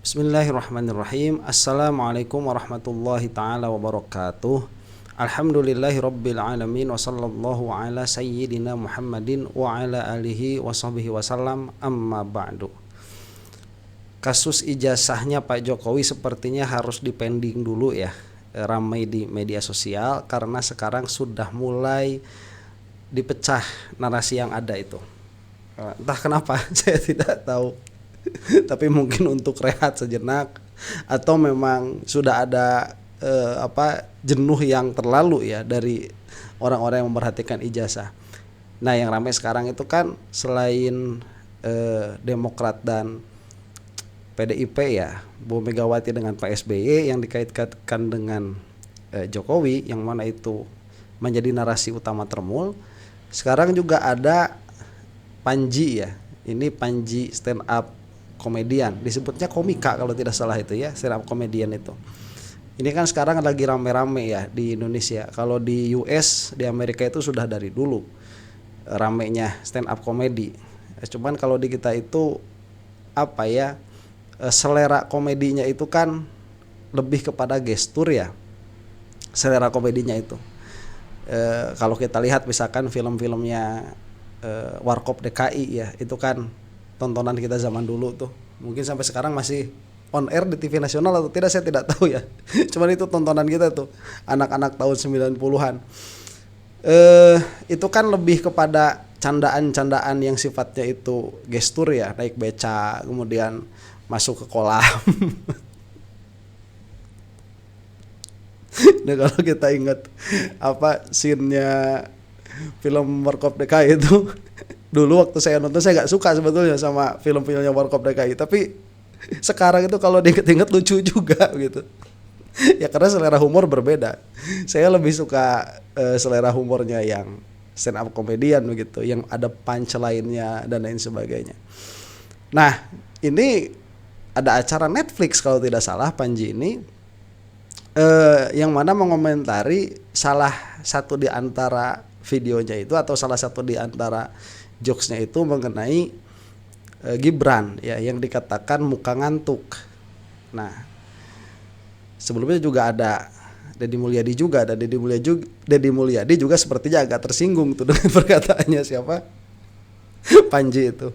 Bismillahirrahmanirrahim. Assalamualaikum warahmatullahi ta'ala wabarakatuh. Alhamdulillahi rabbil alamin. Wa sallallahu ala sayyidina Muhammadin wa ala alihi wa sahbihi wasallam. Amma ba'du. Kasus ijazahnya Pak Jokowi sepertinya harus dipending dulu ya, ramai di media sosial karena sekarang sudah mulai dipecah narasi yang ada itu. Entah kenapa saya tidak tahu. Tapi mungkin untuk rehat sejenak atau memang sudah ada jenuh yang terlalu ya dari orang-orang yang memperhatikan ijazah. Nah, yang ramai sekarang itu kan selain Demokrat dan PDIP ya, Bu Megawati dengan Pak SBY yang dikaitkan dengan Jokowi, yang mana itu menjadi narasi utama termul. Sekarang juga ada Panji ya. Ini Panji stand up komedian, disebutnya komika kalau tidak salah itu ya, stand up komedian itu. Ini kan sekarang lagi rame-rame ya di Indonesia. Kalau di US, di Amerika itu sudah dari dulu ramenya stand up komedi. Cuman kalau di kita itu selera komedinya itu kan lebih kepada gestur ya. Selera komedinya itu. Kalau kita lihat misalkan film-filmnya Warkop DKI ya, itu kan tontonan kita zaman dulu tuh. Mungkin sampai sekarang masih on air di TV nasional atau tidak, saya tidak tahu ya. Cuman itu tontonan kita tuh, anak-anak tahun 90-an. Itu kan lebih kepada candaan-candaan yang sifatnya itu gestur ya, naik beca, kemudian masuk ke kolam. Nah, kalau kita ingat scene-nya film Warkop DKI itu, dulu waktu saya nonton saya nggak suka sebetulnya sama film-filmnya Warkop DKI, tapi sekarang itu kalau diinget-inget lucu juga gitu. Ya karena selera humor berbeda. Saya lebih suka selera humornya yang stand up komedian begitu, yang ada punchline-nya dan lain sebagainya. Nah, ini ada acara Netflix kalau tidak salah, Panji ini yang mana mengomentari salah satu di antara videonya itu, atau salah satu di antara jokesnya itu mengenai Gibran ya, yang dikatakan muka ngantuk. Nah, sebelumnya juga ada Deddy Mulyadi juga, ada Deddy Mulyadi juga sepertinya agak tersinggung tuh dengan perkataannya siapa? Panji itu.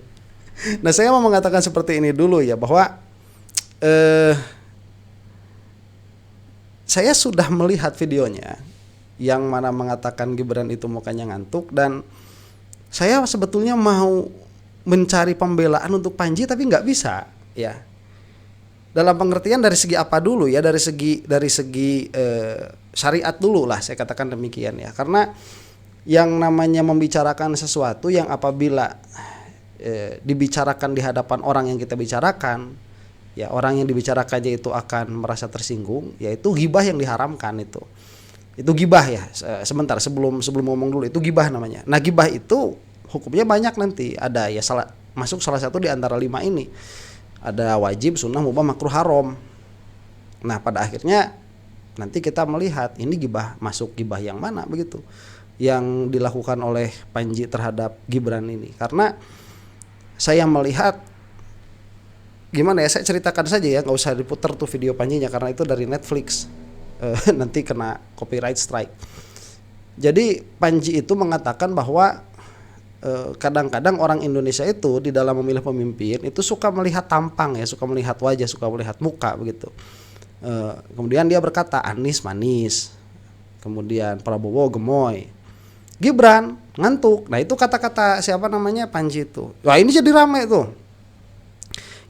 Nah, saya mau mengatakan seperti ini dulu ya, bahwa saya sudah melihat videonya yang mana mengatakan Gibran itu mukanya ngantuk, dan saya sebetulnya mau mencari pembelaan untuk Panji tapi nggak bisa ya. Dalam pengertian dari segi apa dulu ya, dari segi syariat dulu lah, saya katakan demikian ya. Karena yang namanya membicarakan sesuatu yang apabila dibicarakan di hadapan orang yang kita bicarakan, ya orang yang dibicarakannya itu akan merasa tersinggung, yaitu ghibah yang diharamkan itu. Itu gibah ya. Sebentar sebelum ngomong dulu, itu gibah namanya. Nah, gibah itu hukumnya banyak nanti. Ada ya masuk salah satu di antara 5 ini. Ada wajib, sunnah, mubah, makruh, haram. Nah, pada akhirnya nanti kita melihat ini gibah, masuk gibah yang mana begitu yang dilakukan oleh Panji terhadap Gibran ini. Karena saya melihat, gimana ya, saya ceritakan saja ya, nggak usah diputar tuh video Panjinya karena itu dari Netflix. Nanti kena copyright strike. Jadi Panji itu mengatakan bahwa kadang-kadang orang Indonesia itu di dalam memilih pemimpin itu suka melihat tampang ya, suka melihat wajah, suka melihat muka begitu. Kemudian dia berkata Anies manis, kemudian Prabowo gemoy, Gibran ngantuk. Nah, itu kata-kata siapa namanya, Panji itu. Wah, ini jadi ramai tuh.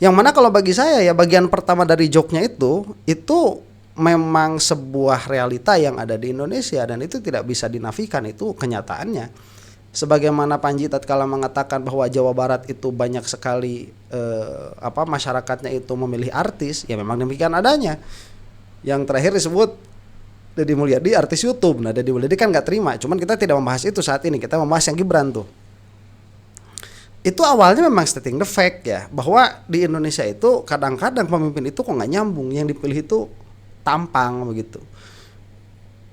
Yang mana kalau bagi saya ya, bagian pertama dari joke-nya itu memang sebuah realita yang ada di Indonesia, dan itu tidak bisa dinafikan, itu kenyataannya. Sebagaimana Panji tatkala mengatakan bahwa Jawa Barat itu banyak sekali masyarakatnya itu memilih artis, ya memang demikian adanya. Yang terakhir disebut Deddy Mulyadi artis YouTube. Nah, Deddy Mulyadi kan nggak terima, cuman kita tidak membahas itu saat ini, kita membahas yang Gibran tuh. Itu awalnya memang stating the fact ya, bahwa di Indonesia itu kadang-kadang pemimpin itu kok nggak nyambung, yang dipilih itu tampang begitu.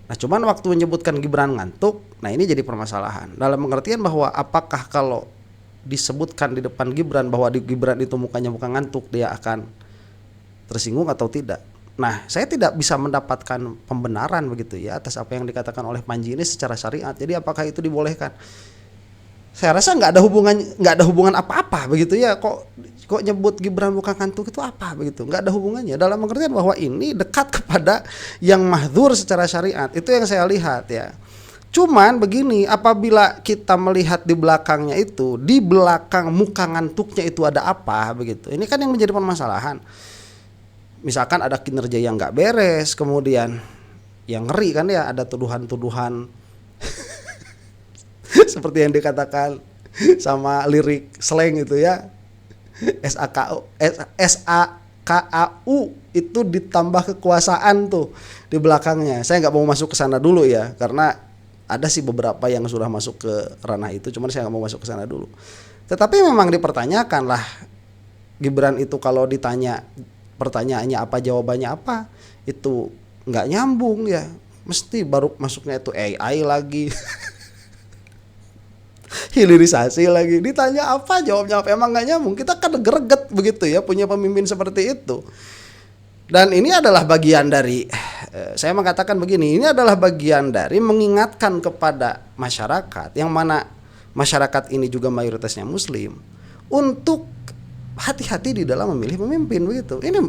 Nah, cuman waktu menyebutkan Gibran ngantuk, nah ini jadi permasalahan. Dalam pengertian bahwa apakah kalau disebutkan di depan Gibran bahwa di Gibran itu mukanya bukan ngantuk, dia akan tersinggung atau tidak. Nah, saya tidak bisa mendapatkan pembenaran begitu ya atas apa yang dikatakan oleh Panji ini secara syariat. Jadi apakah itu dibolehkan? Saya rasa nggak ada hubungan apa-apa begitu ya. Kok nyebut Gibran bukan ngantuk itu apa begitu? Nggak ada hubungannya. Dalam pengertian bahwa ini dekat kepada yang mahdzur secara syariat. Itu yang saya lihat ya. Cuman begini, apabila kita melihat di belakangnya itu, di belakang muka ngantuknya itu ada apa begitu. Ini kan yang menjadi permasalahan. Misalkan ada kinerja yang nggak beres, kemudian yang ngeri kan ya, ada tuduhan-tuduhan seperti yang dikatakan sama lirik slang itu ya, SAKAU itu ditambah kekuasaan tuh di belakangnya. Saya nggak mau masuk ke sana dulu ya, karena ada sih beberapa yang sudah masuk ke ranah itu, cuman saya nggak mau masuk ke sana dulu. Tetapi memang dipertanyakan lah, Gibran itu kalau ditanya pertanyaannya apa, jawabannya apa, itu nggak nyambung ya, mesti baru masuknya itu AI lagi hilirisasi lagi, ditanya apa jawabnya apa, emang nggak nyambung. Kita kan greget begitu ya punya pemimpin seperti itu. Dan ini adalah bagian dari saya mengatakan begini, ini adalah bagian dari mengingatkan kepada masyarakat, yang mana masyarakat ini juga mayoritasnya muslim, untuk hati-hati di dalam memilih pemimpin begitu. Ini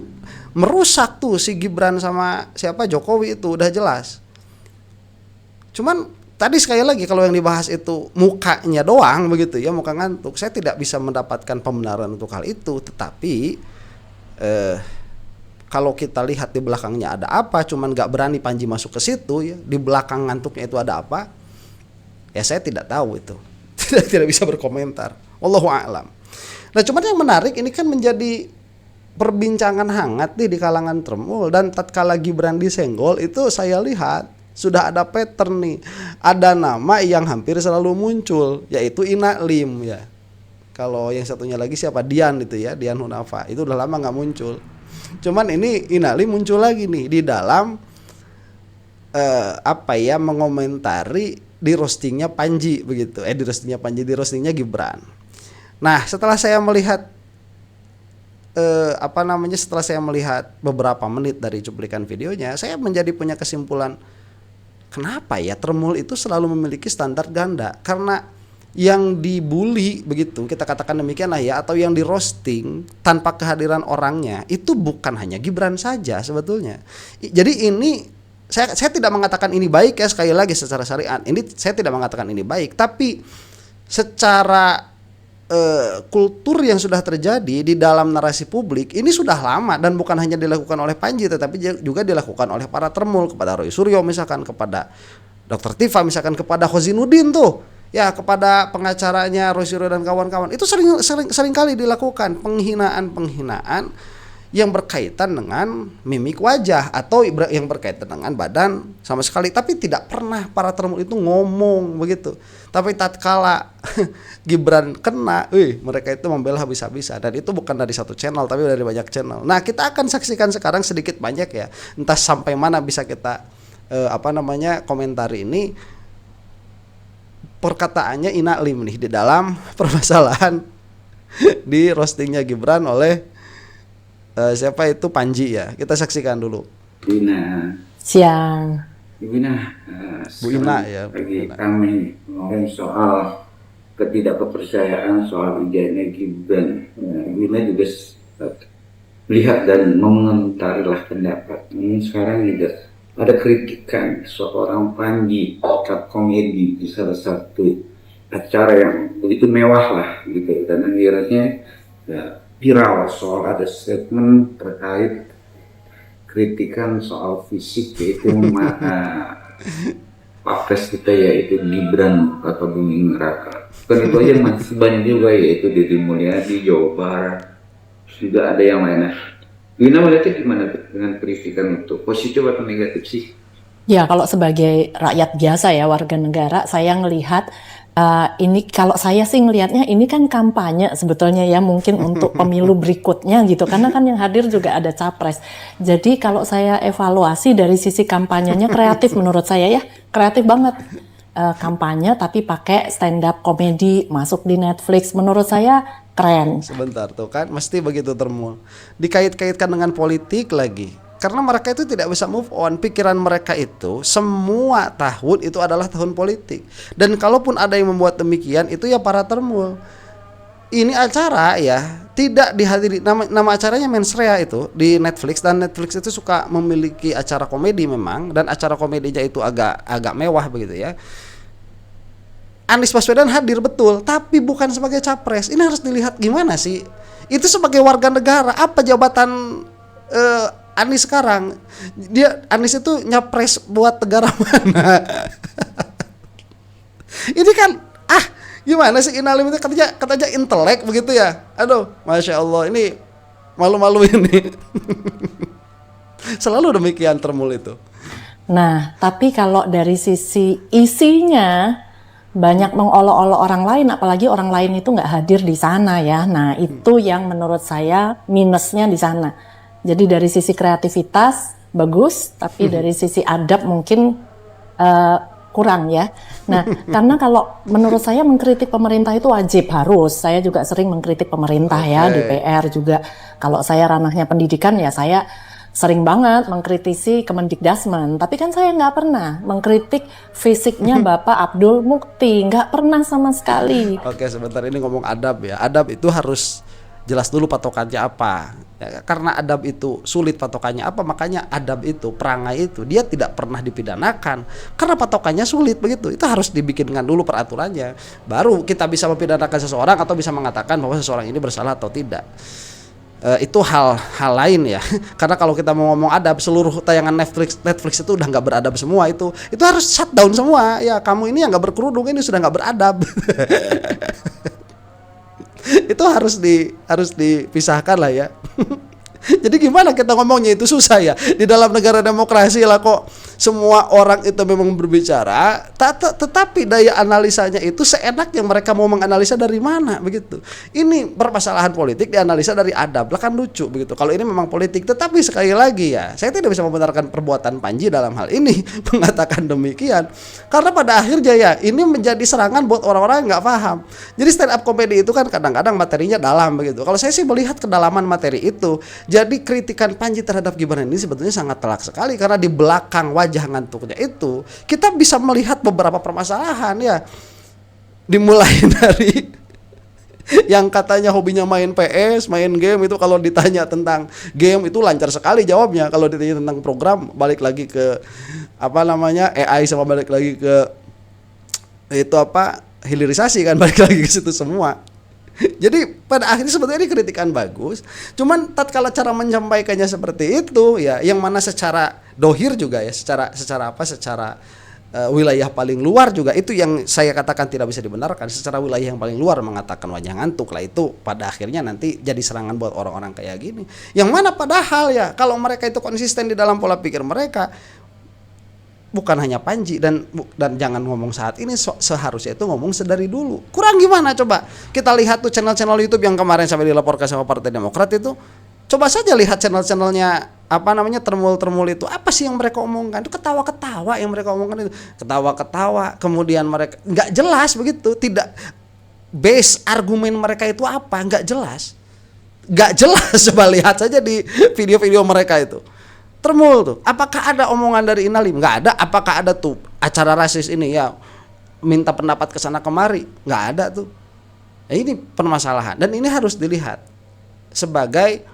merusak tuh si Gibran sama siapa Jokowi itu udah jelas. Cuman tadi sekali lagi kalau yang dibahas itu mukanya doang begitu ya, muka ngantuk, saya tidak bisa mendapatkan pembenaran untuk hal itu. Tetapi kalau kita lihat di belakangnya ada apa, cuman nggak berani Panji masuk ke situ ya, di belakang ngantuknya itu ada apa, ya saya tidak tahu itu. tidak bisa berkomentar. Wallahu a'lam. Nah, cuman yang menarik ini kan menjadi perbincangan hangat nih di kalangan Tremul, dan tatkala Gibran disenggol itu saya lihat sudah ada pattern nih. Ada nama yang hampir selalu muncul, yaitu Ina Lim ya. Kalau yang satunya lagi siapa? Dian itu ya, Dian Hunafa. Itu udah lama nggak muncul. Cuman ini Ina Lim muncul lagi nih di dalam mengomentari di roastingnya Panji begitu. Di roastingnya Gibran. Nah, setelah saya melihat setelah saya melihat beberapa menit dari cuplikan videonya, saya menjadi punya kesimpulan, kenapa ya Tremul itu selalu memiliki standar ganda? Karena yang dibully begitu, kita katakan demikian lah ya, atau yang di roasting tanpa kehadiran orangnya, itu bukan hanya Gibran saja sebetulnya. Jadi ini saya tidak mengatakan ini baik ya, sekali lagi secara syariat. Ini saya tidak mengatakan ini baik, tapi secara kultur yang sudah terjadi di dalam narasi publik ini sudah lama, dan bukan hanya dilakukan oleh Panji tetapi juga dilakukan oleh para Tremul kepada Roy Suryo misalkan, kepada Dr. Tifa misalkan, kepada Khozinuddin tuh ya, kepada pengacaranya Roy Suryo dan kawan-kawan. Itu sering kali dilakukan penghinaan yang berkaitan dengan mimik wajah atau yang berkaitan dengan badan sama sekali, tapi tidak pernah para Tremul itu ngomong begitu. Tapi tatkala Gibran kena, mereka itu membela habis-habisan, dan itu bukan dari satu channel tapi dari banyak channel. Nah, kita akan saksikan sekarang sedikit banyak ya, entah sampai mana bisa kita komentari ini perkataannya Ina Lim nih di dalam permasalahan di roastingnya Gibran oleh siapa itu Panji ya. Kita saksikan dulu. Ina. Siang. Ibu Ina. Bu Ina ya. Bagi kami ngomong soal ketidakkepercayaan soal ijazahnya Gibran. Ibu Ina juga melihat dan mengomentari lah pendapat. Sekarang juga ada kritikan seorang Panji stand-up komedi di salah satu acara yang begitu mewah lah gitu, dan akhirnya ya, viral soal ada statement terkait kritikan soal fisik, yaitu Wapres kita yaitu Gibran atau Bumi Neraka. Kan itu aja masih banyak juga, yaitu Deddy Mulyadi, Jawa Barat, juga ada yang lainnya. Wina melihatnya gimana dengan kritikan itu, positif atau negatif sih? Ya, kalau sebagai rakyat biasa ya, warga negara, saya ngelihat ini, kalau saya sih ngelihatnya ini kan kampanye sebetulnya ya, mungkin untuk pemilu berikutnya gitu, karena kan yang hadir juga ada capres. Jadi kalau saya evaluasi dari sisi kampanyenya, kreatif menurut saya ya, kreatif banget. Kampanye tapi pakai stand up komedi, masuk di Netflix, menurut saya keren. Sebentar tuh kan, mesti begitu Termul. Dikait-kaitkan dengan politik lagi. Karena mereka itu tidak bisa move on. Pikiran mereka itu semua tahun itu adalah tahun politik. Dan kalaupun ada yang membuat demikian, itu ya para Termul. Ini acara ya tidak dihadiri, nama acaranya Mensrea itu di Netflix, dan Netflix itu suka memiliki acara komedi memang, dan acara komedinya itu agak mewah begitu ya. Anies Baswedan hadir betul, tapi bukan sebagai capres. Ini harus dilihat gimana sih? Itu sebagai warga negara, apa jabatan Anies sekarang? Anies itu nyapres buat negara mana? Ini kan gimana sih Inalim itu katanya intelek begitu ya. Aduh, Masya Allah, ini malu-malu ini. Selalu demikian Termul itu. Nah, tapi kalau dari sisi isinya banyak mengolok-olok orang lain, apalagi orang lain itu nggak hadir di sana ya. Nah, itu yang menurut saya minusnya di sana. Jadi dari sisi kreativitas bagus, tapi dari sisi adab mungkin kurang ya. Nah, karena kalau menurut saya mengkritik pemerintah itu wajib, harus. Saya juga sering mengkritik pemerintah ya, DPR juga. Kalau saya ranahnya pendidikan ya saya sering banget mengkritisi Kemendikdasmen. Tapi kan saya nggak pernah mengkritik fisiknya Bapak Abdul Mukti, nggak pernah sama sekali. Oke, sebentar, ini ngomong adab ya. Adab itu harus jelas dulu patokannya apa ya, karena adab itu sulit patokannya apa, makanya adab itu, perangai itu dia tidak pernah dipidanakan karena patokannya sulit begitu. Itu harus dibikinkan dulu peraturannya, baru kita bisa mempidanakan seseorang atau bisa mengatakan bahwa seseorang ini bersalah atau tidak. Itu hal lain ya. Karena kalau kita mau ngomong adab, seluruh tayangan Netflix itu udah nggak beradab semua, itu harus shutdown semua ya. Kamu ini yang nggak berkerudung ini sudah nggak beradab. Itu harus dipisahkan lah ya. Jadi gimana kita ngomongnya, itu susah ya. Di dalam negara demokrasi lah kok semua orang itu memang berbicara, tetapi daya analisanya itu seenaknya mereka mau menganalisa dari mana begitu. Ini permasalahan politik dianalisa dari adab lah, kan lucu begitu. Kalau ini memang politik, tetapi sekali lagi ya, saya tidak bisa membenarkan perbuatan Panji dalam hal ini mengatakan demikian. Karena pada akhirnya ya ini menjadi serangan buat orang-orang yang nggak paham. Jadi stand up comedy itu kan kadang-kadang materinya dalam begitu. Kalau saya sih melihat kedalaman materi itu. Jadi kritikan Panji terhadap Gibran ini sebetulnya sangat telak sekali, karena di belakang wajah ngantuknya itu kita bisa melihat beberapa permasalahan ya. Dimulai dari yang katanya hobinya main PS, main game, itu kalau ditanya tentang game itu lancar sekali jawabnya. Kalau ditanya tentang program balik lagi ke AI, sama balik lagi ke itu hilirisasi kan, balik lagi ke situ semua. Jadi pada akhirnya sebetulnya ini kritikan bagus, cuman tatkala cara menyampaikannya seperti itu ya, yang mana secara dohir juga ya, secara wilayah paling luar juga, itu yang saya katakan tidak bisa dibenarkan. Secara wilayah yang paling luar mengatakan wajah ngantuk lah, itu pada akhirnya nanti jadi serangan buat orang-orang kayak gini. Yang mana padahal ya kalau mereka itu konsisten di dalam pola pikir mereka, bukan hanya Panji dan jangan ngomong saat ini, seharusnya itu ngomong sedari dulu. Kurang gimana coba? Kita lihat tuh channel-channel YouTube yang kemarin sampai dilaporkan sama Partai Demokrat itu. Coba saja lihat channel-channelnya Termul itu, apa sih yang mereka omongkan? Itu ketawa-ketawa yang mereka omongkan itu. Ketawa-ketawa, kemudian mereka enggak jelas begitu, tidak base argumen mereka itu apa, enggak jelas. Enggak jelas, coba lihat saja di video-video mereka itu. Termul tuh, apakah ada omongan dari Inalim? Nggak ada. Apakah ada tuh acara rasis ini ya, minta pendapat kesana kemari? Nggak ada tuh. Ini permasalahan, dan ini harus dilihat sebagai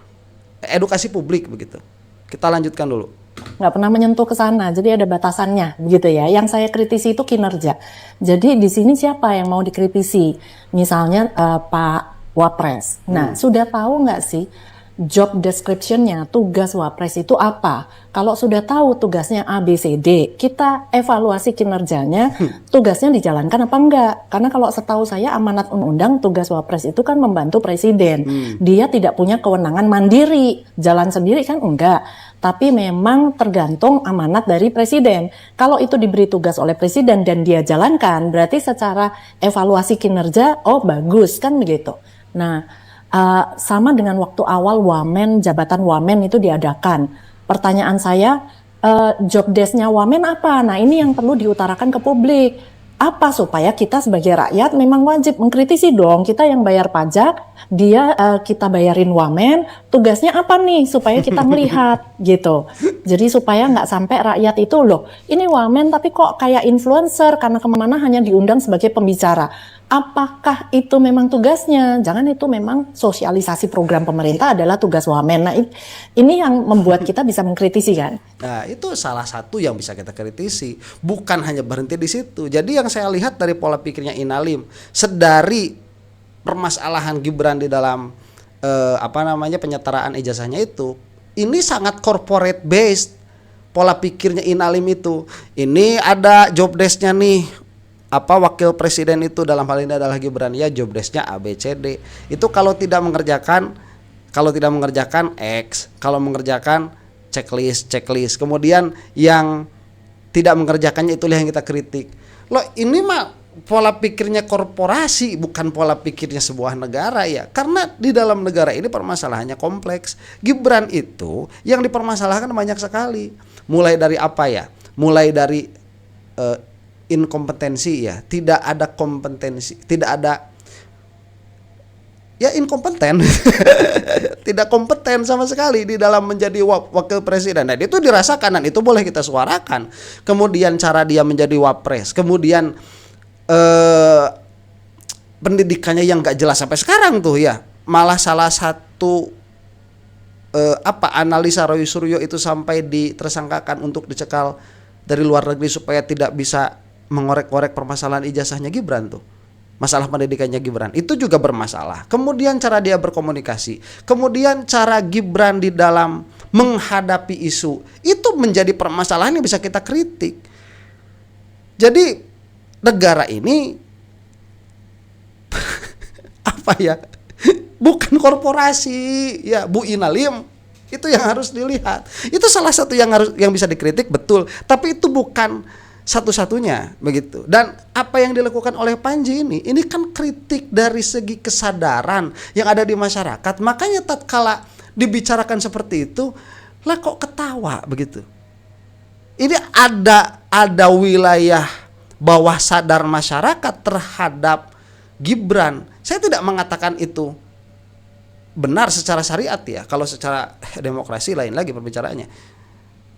edukasi publik begitu. Kita lanjutkan dulu. Nggak pernah menyentuh ke sana, jadi ada batasannya begitu ya. Yang saya kritisi itu kinerja. Jadi di sini siapa yang mau dikritisi? Misalnya Pak Wapres. Nah, sudah tahu nggak sih job description-nya, tugas Wapres itu apa? Kalau sudah tahu tugasnya A, B, C, D, kita evaluasi kinerjanya, tugasnya dijalankan apa enggak? Karena kalau setahu saya amanat undang-undang, tugas Wapres itu kan membantu Presiden. Dia tidak punya kewenangan mandiri, jalan sendiri kan enggak. Tapi memang tergantung amanat dari Presiden. Kalau itu diberi tugas oleh Presiden dan dia jalankan, berarti secara evaluasi kinerja, oh bagus kan begitu. Nah, sama dengan waktu awal jabatan Wamen itu diadakan. Pertanyaan saya, job desk-nya Wamen apa? Nah, ini yang perlu diutarakan ke publik. Apa supaya kita sebagai rakyat memang wajib mengkritisi dong, kita yang bayar pajak, dia kita bayarin wamen, tugasnya apa nih supaya kita melihat gitu. Jadi supaya nggak sampai rakyat itu loh, ini wamen tapi kok kayak influencer karena kemana hanya diundang sebagai pembicara. Apakah itu memang tugasnya? Jangan itu memang sosialisasi program pemerintah adalah tugas wamen. Nah ini yang membuat kita bisa mengkritisi kan. Nah, itu salah satu yang bisa kita kritisi. Bukan hanya berhenti di situ. Jadi yang saya lihat dari pola pikirnya Inalim, sedari permasalahan Gibran di dalam penyetaraan ijazahnya itu, ini sangat corporate based pola pikirnya Inalim itu. Ini ada job desk-nya nih. Wakil presiden itu dalam hal ini adalah Gibran, ya job desk-nya A B C D. Itu kalau tidak mengerjakan X, kalau mengerjakan checklist. Kemudian yang tidak mengerjakannya itulah yang kita kritik. Loh, ini mah pola pikirnya korporasi, bukan pola pikirnya sebuah negara ya. Karena di dalam negara ini permasalahannya kompleks. Gibran itu yang dipermasalahkan banyak sekali. Mulai dari apa ya? Mulai dari inkompetensi ya, tidak ada kompetensi, tidak ada ya inkompeten, tidak kompeten sama sekali di dalam menjadi wakil presiden. Dan itu dirasakan dan itu boleh kita suarakan. Kemudian cara dia menjadi wapres, kemudian pendidikannya yang gak jelas sampai sekarang tuh ya, malah salah satu analisa Roy Suryo itu sampai ditersangkakan untuk dicekal dari luar negeri supaya tidak bisa mengorek-orek permasalahan ijazahnya Gibran tuh. Masalah pendidikannya Gibran itu juga bermasalah. Kemudian cara dia berkomunikasi, kemudian cara Gibran di dalam menghadapi isu itu menjadi permasalahan yang bisa kita kritik. Jadi negara ini bukan korporasi ya, Bu Inalim. Itu yang harus dilihat. Itu salah satu yang bisa dikritik, betul. Tapi itu bukan satu-satunya begitu. Dan apa yang dilakukan oleh Panji ini kan kritik dari segi kesadaran yang ada di masyarakat. Makanya tatkala dibicarakan seperti itu, lah kok ketawa begitu. Ini ada wilayah bawah sadar masyarakat terhadap Gibran. Saya tidak mengatakan itu benar secara syariat ya. Kalau secara demokrasi lain lagi perbicaraannya.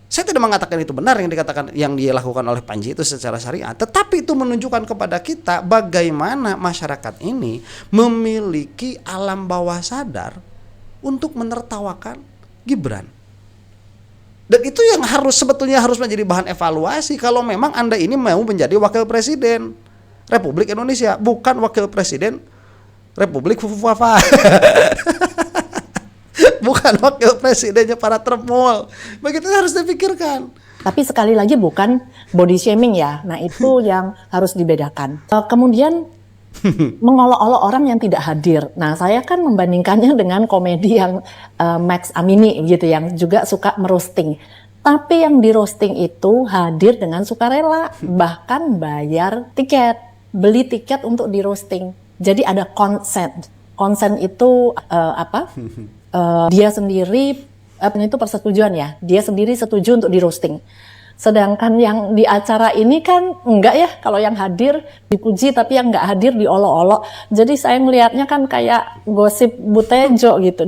Saya tidak mengatakan itu benar yang dia lakukan oleh Panji itu secara syariat, tetapi itu menunjukkan kepada kita bagaimana masyarakat ini memiliki alam bawah sadar untuk menertawakan Gibran. Dan itu yang sebetulnya harus menjadi bahan evaluasi kalau memang Anda ini mau menjadi wakil presiden Republik Indonesia, bukan wakil presiden Republik Fufufafa. Bukan wakil presidennya para tremol. Begitu harus dipikirkan. Tapi sekali lagi bukan body shaming ya. Nah itu yang harus dibedakan. Kemudian mengolok-olok orang yang tidak hadir. Nah saya kan membandingkannya dengan komedi yang Max Amini gitu, yang juga suka merosting. Tapi yang di roasting itu hadir dengan sukarela, bahkan bayar tiket, beli tiket untuk di roasting. Jadi ada consent. Consent itu dia sendiri itu persetujuan ya, dia sendiri setuju untuk di roasting. Sedangkan yang di acara ini kan enggak ya, kalau yang hadir dipuji tapi yang enggak hadir diolok-olok. Jadi saya melihatnya kan kayak gosip Butejo gitu.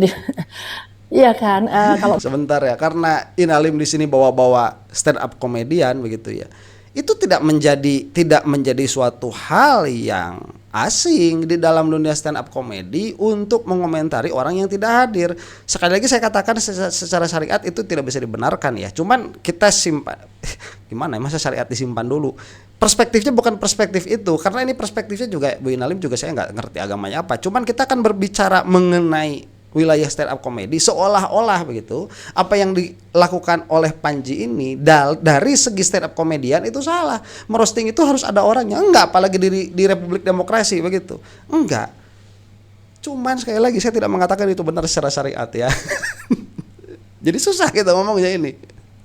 Iya kan, kalau sebentar ya, karena Inalim di sini bawa-bawa stand up komedian begitu ya. Itu tidak menjadi suatu hal yang asing di dalam dunia stand up komedi untuk mengomentari orang yang tidak hadir. Sekali lagi saya katakan secara syariat itu tidak bisa dibenarkan ya. Cuman kita simpan gimana ya, masa syariat disimpan dulu. Perspektifnya bukan perspektif itu, karena ini perspektifnya juga Bu Inalim juga saya nggak ngerti agamanya apa. Cuman kita akan berbicara mengenai wilayah stand up komedi seolah-olah begitu apa yang dilakukan oleh Panji ini dari segi stand up komedian itu salah. Merosting itu harus ada orangnya, enggak, apalagi di Republik Demokrasi begitu, enggak. Cuman sekali lagi saya tidak mengatakan itu benar secara syariat ya. Jadi susah kita ngomongnya ini.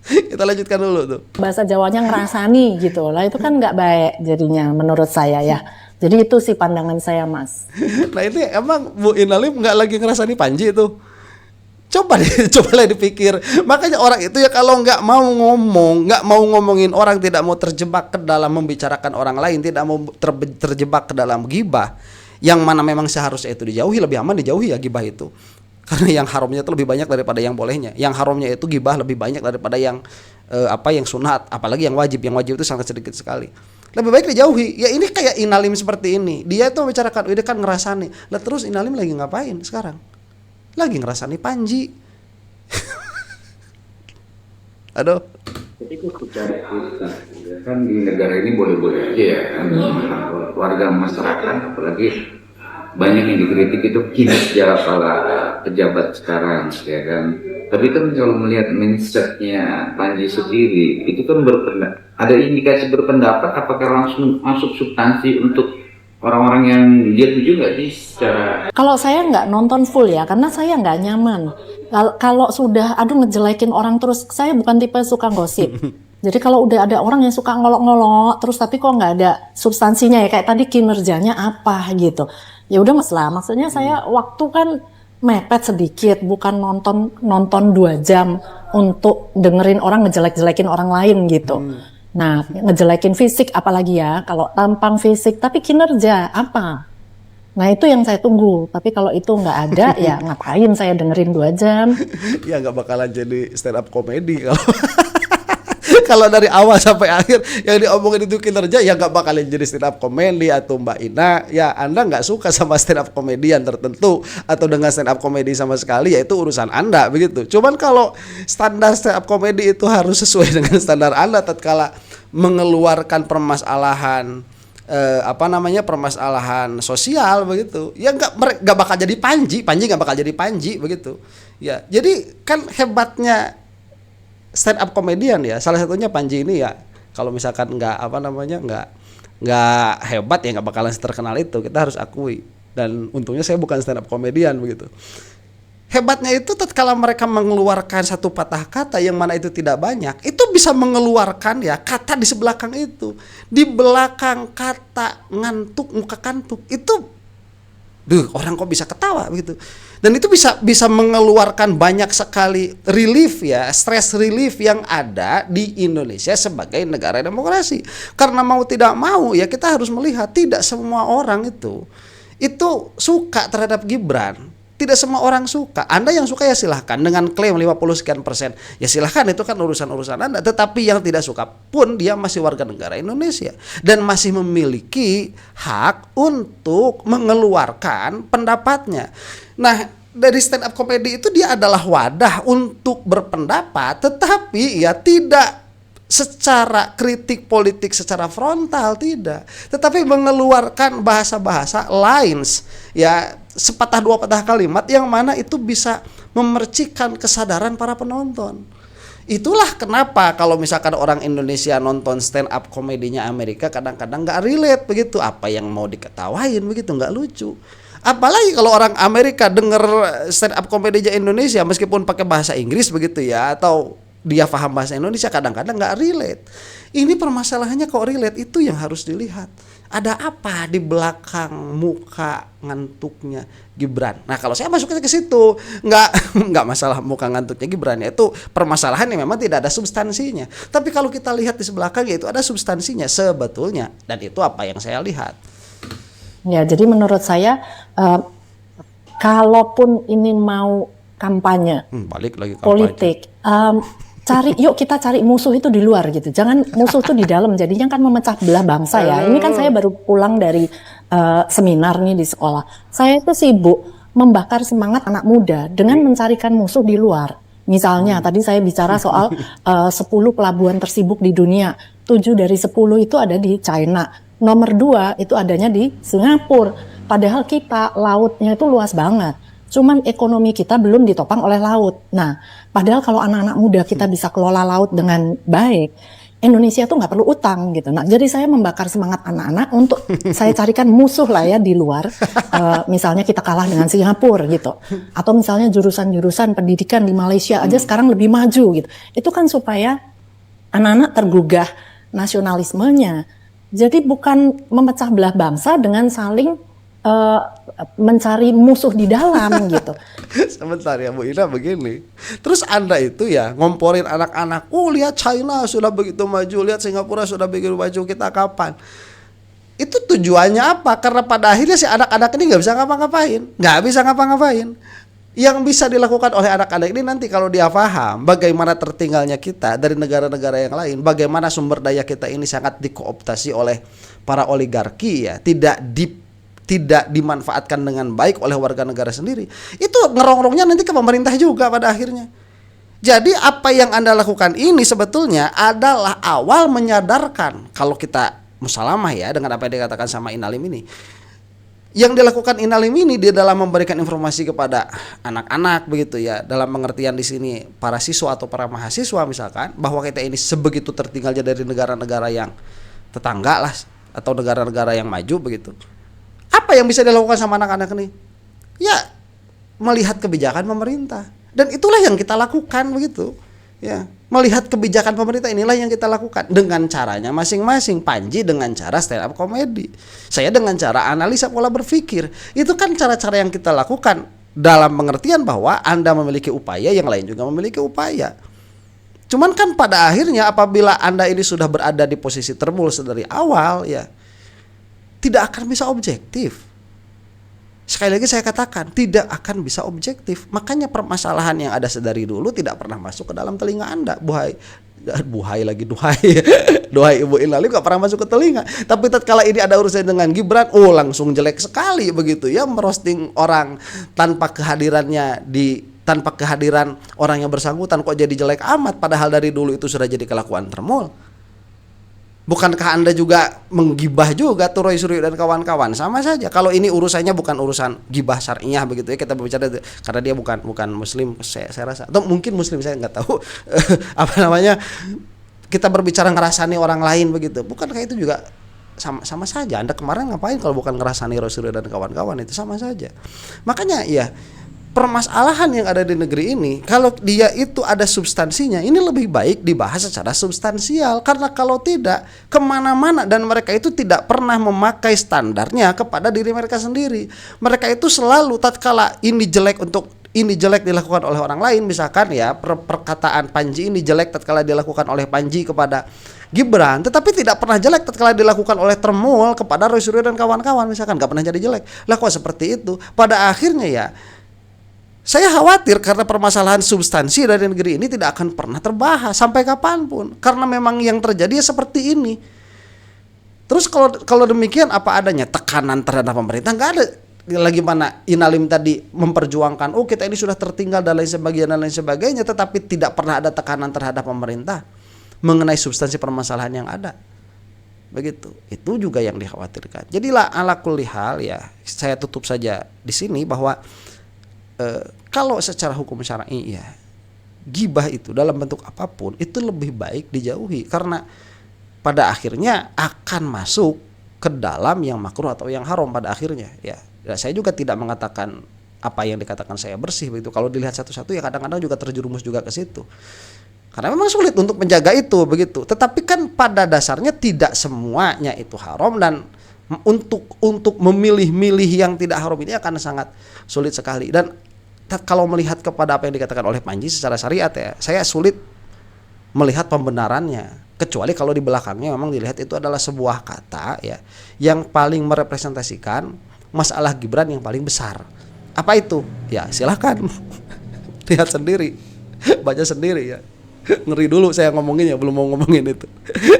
Kita lanjutkan dulu tuh. Bahasa Jawanya ngerasani gitu lah, itu kan nggak baik jadinya menurut saya ya. Jadi itu sih pandangan saya, Mas. Nah ini emang Bu Inalim nggak lagi ngerasani Panji itu. Cobalah dipikir. Makanya orang itu ya kalau nggak mau ngomongin orang, tidak mau terjebak ke dalam membicarakan orang lain, tidak mau terjebak ke dalam gibah, yang mana memang seharusnya itu dijauhi, lebih aman dijauhi ya gibah itu. Karena yang haramnya itu lebih banyak daripada yang bolehnya. Yang haramnya itu gibah lebih banyak daripada yang yang sunat, apalagi yang wajib. Yang wajib itu sangat sedikit sekali. Lebih baik dijauhi. Ya ini kayak Inalim seperti ini. Dia itu membicarakan, dia kan ngerasani. Lah terus Inalim lagi ngapain sekarang? Lagi ngerasani Panji. Aduh. Jadi secara kita kan di negara ini boleh-boleh aja ya kan, warga masyarakat apalagi banyak yang dikritik itu kinerja para pejabat sekarang ya kan. Tapi kan kalau melihat mindsetnya Panji sendiri itu kan ada indikasi berpendapat, apakah langsung masuk substansi untuk orang-orang yang dia tuju nggak sih secara? Kalau saya nggak nonton full ya, karena saya nggak nyaman. Kalau sudah ngejelekin orang terus, saya bukan tipe suka gosip. Jadi kalau udah ada orang yang suka ngolok-ngolok terus tapi kok nggak ada substansinya ya, kayak tadi kinerjanya apa gitu. Ya udah mas lah, maksudnya saya waktu kan mepet sedikit, bukan nonton 2 jam untuk dengerin orang ngejelek-jelekin orang lain gitu. Nah, ngejelekin fisik apalagi ya, kalau tampang fisik, tapi kinerja apa? Nah itu yang saya tunggu, tapi kalau itu nggak ada ya ngapain saya dengerin 2 jam? Ya nggak bakalan jadi stand up comedy kalau kalau dari awal sampai akhir yang diomongin itu kinerja, ya nggak bakalan jadi stand up comedy. Atau Mbak Ina, ya Anda nggak suka sama stand up komedian tertentu atau dengan stand up comedy sama sekali, ya itu urusan Anda begitu. Cuman kalau standar stand up comedy itu harus sesuai dengan standar Anda tatkala mengeluarkan permasalahan permasalahan sosial begitu, ya nggak bakal jadi Panji nggak bakal jadi Panji begitu ya. Jadi kan hebatnya stand up comedian ya, salah satunya Panji ini ya, kalau misalkan nggak hebat ya nggak bakalan terkenal itu, kita harus akui. Dan untungnya saya bukan stand up comedian begitu. Hebatnya itu tatkala mereka mengeluarkan satu patah kata yang mana itu tidak banyak, itu bisa mengeluarkan ya kata di sebelakang itu. Di belakang kata ngantuk, muka kantuk itu, orang kok bisa ketawa begitu. Dan itu bisa mengeluarkan banyak sekali relief ya, stress relief yang ada di Indonesia sebagai negara demokrasi. Karena mau tidak mau ya kita harus melihat tidak semua orang itu suka terhadap Gibran. Tidak semua orang suka. Anda yang suka ya silahkan, dengan klaim 50% ya silahkan, itu kan urusan Anda. Tetapi yang tidak suka pun dia masih warga negara Indonesia dan masih memiliki hak untuk mengeluarkan pendapatnya. Nah, dari stand up comedy itu dia adalah wadah untuk berpendapat, tetapi ya tidak secara kritik politik secara frontal, tidak, tetapi mengeluarkan bahasa-bahasa lines ya, sepatah dua patah kalimat yang mana itu bisa memercikan kesadaran para penonton. Itulah kenapa kalau misalkan orang Indonesia nonton stand up komedinya Amerika kadang-kadang nggak relate begitu, apa yang mau diketawain begitu, nggak lucu. Apalagi kalau orang Amerika denger stand up komedinya Indonesia meskipun pakai bahasa Inggris begitu ya, atau dia paham bahasa Indonesia, kadang-kadang nggak relate. Ini permasalahannya kok relate, itu yang harus dilihat. Ada apa di belakang muka ngantuknya Gibran? Nah kalau saya masuknya ke situ, nggak masalah muka ngantuknya Gibran ya, itu permasalahan yang memang tidak ada substansinya. Tapi kalau kita lihat di sebelakang ya itu ada substansinya sebetulnya, dan itu apa yang saya lihat. Ya jadi menurut saya kalaupun ini mau kampanye, balik lagi kampanye politik, yuk kita cari musuh itu di luar gitu, jangan musuh itu di dalam, jadinya kan memecah belah bangsa ya. Ini kan saya baru pulang dari seminar nih di sekolah, saya itu sibuk membakar semangat anak muda dengan mencarikan musuh di luar. Misalnya tadi saya bicara soal 10 pelabuhan tersibuk di dunia, 7 dari 10 itu ada di China, nomor 2 itu adanya di Singapura, padahal kita lautnya itu luas banget. Cuman ekonomi kita belum ditopang oleh laut. Nah, padahal kalau anak-anak muda kita bisa kelola laut dengan baik, Indonesia tuh nggak perlu utang gitu. Nah, jadi saya membakar semangat anak-anak untuk saya carikan musuh lah ya di luar. Misalnya kita kalah dengan Singapura gitu. Atau misalnya jurusan-jurusan pendidikan di Malaysia aja sekarang lebih maju gitu. Itu kan supaya anak-anak tergugah nasionalismenya. Jadi bukan memecah belah bangsa dengan saling eh, mencari musuh di dalam gitu. Sebentar ya Bu Ina, begini. Terus Anda itu ya ngomporin anak-anak, oh lihat China sudah begitu maju, lihat Singapura sudah begitu maju, kita kapan? Itu tujuannya apa? Karena pada akhirnya si anak-anak ini nggak bisa ngapa-ngapain, nggak bisa ngapa-ngapain. Yang bisa dilakukan oleh anak-anak ini nanti kalau dia paham bagaimana tertinggalnya kita dari negara-negara yang lain, bagaimana sumber daya kita ini sangat dikooptasi oleh para oligarki ya, tidak dimanfaatkan dengan baik oleh warga negara sendiri. Itu ngerongrongnya nanti ke pemerintah juga pada akhirnya. Jadi apa yang Anda lakukan ini sebetulnya adalah awal menyadarkan, kalau kita musalamah ya dengan apa yang dikatakan sama Inalim ini. Yang dilakukan Inalim ini dia dalam memberikan informasi kepada anak-anak begitu ya, dalam pengertian di sini para siswa atau para mahasiswa misalkan, bahwa kita ini sebegitu tertinggalnya dari negara-negara yang tetangga lah atau negara-negara yang maju begitu. Apa yang bisa dilakukan sama anak-anak ini? Ya melihat kebijakan pemerintah, dan itulah yang kita lakukan begitu ya. Melihat kebijakan pemerintah inilah yang kita lakukan dengan caranya masing-masing. Panji dengan cara stand up comedy, saya dengan cara analisa pola berpikir. Itu kan cara-cara yang kita lakukan dalam pengertian bahwa Anda memiliki upaya, yang lain juga memiliki upaya. Cuman kan pada akhirnya apabila Anda ini sudah berada di posisi termulus dari awal ya, tidak akan bisa objektif. Sekali lagi saya katakan, tidak akan bisa objektif. Makanya permasalahan yang ada sedari dulu tidak pernah masuk ke dalam telinga Anda. Duhai Ibu Inalim gak pernah masuk ke telinga. Tapi tatkala ini ada urusan dengan Gibran, langsung jelek sekali begitu ya, merosting orang tanpa kehadiran orang yang bersangkutan kok jadi jelek amat, padahal dari dulu itu sudah jadi kelakuan termul. Bukankah Anda juga menggibah juga tuh Roy Suryo dan kawan-kawan? Sama saja. Kalau ini urusannya bukan urusan gibah syariah begitu ya, kita berbicara karena dia bukan muslim, saya rasa, atau mungkin muslim, saya nggak tahu kita berbicara ngerasani orang lain begitu. Bukankah itu juga sama saja? Anda kemarin ngapain kalau bukan ngerasani Roy Suryo dan kawan-kawan? Itu sama saja. Makanya ya, permasalahan yang ada di negeri ini, kalau dia itu ada substansinya, ini lebih baik dibahas secara substansial. Karena kalau tidak, kemana-mana, dan mereka itu tidak pernah memakai standarnya kepada diri mereka sendiri. Mereka itu selalu tatkala ini jelek dilakukan oleh orang lain, misalkan ya perkataan Panji ini jelek tatkala dilakukan oleh Panji kepada Gibran, tetapi tidak pernah jelek tatkala dilakukan oleh Termul kepada Roy Suryo dan kawan-kawan, misalkan nggak pernah jadi jelek. Lah kok seperti itu? Pada akhirnya ya, saya khawatir karena permasalahan substansi dari negeri ini tidak akan pernah terbahas sampai kapanpun, karena memang yang terjadi ya seperti ini. Terus kalau demikian apa adanya, tekanan terhadap pemerintah nggak ada lagi. Mana Inalim tadi memperjuangkan, kita ini sudah tertinggal dan lain sebagainya, tetapi tidak pernah ada tekanan terhadap pemerintah mengenai substansi permasalahan yang ada. Begitu. Itu juga yang dikhawatirkan. Jadilah ala kulli hal ya, saya tutup saja di sini bahwa kalau secara hukum syar'i ya, gibah itu dalam bentuk apapun itu lebih baik dijauhi, karena pada akhirnya akan masuk ke dalam yang makruh atau yang haram pada akhirnya ya. Saya juga tidak mengatakan apa yang dikatakan saya bersih begitu. Kalau dilihat satu-satu ya kadang-kadang juga terjerumus juga ke situ. Karena memang sulit untuk menjaga itu begitu. Tetapi kan pada dasarnya tidak semuanya itu haram, dan untuk memilih-milih yang tidak haram ini akan sangat sulit sekali. Dan kalau melihat kepada apa yang dikatakan oleh Panji secara syariat ya, saya sulit melihat pembenarannya, kecuali kalau di belakangnya memang dilihat itu adalah sebuah kata ya yang paling merepresentasikan masalah Gibran yang paling besar. Apa itu? Ya silahkan lihat sendiri, baca sendiri ya. Ngeri dulu saya ngomonginnya, belum mau ngomongin itu.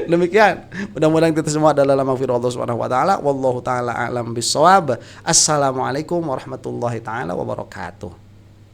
Demikian, mudah-mudahan kita semua adalah maghfirah Allah Subhanahu wa taala. Wallahu taala a'lam bissawab. Assalamualaikum warahmatullahi taala wabarakatuh.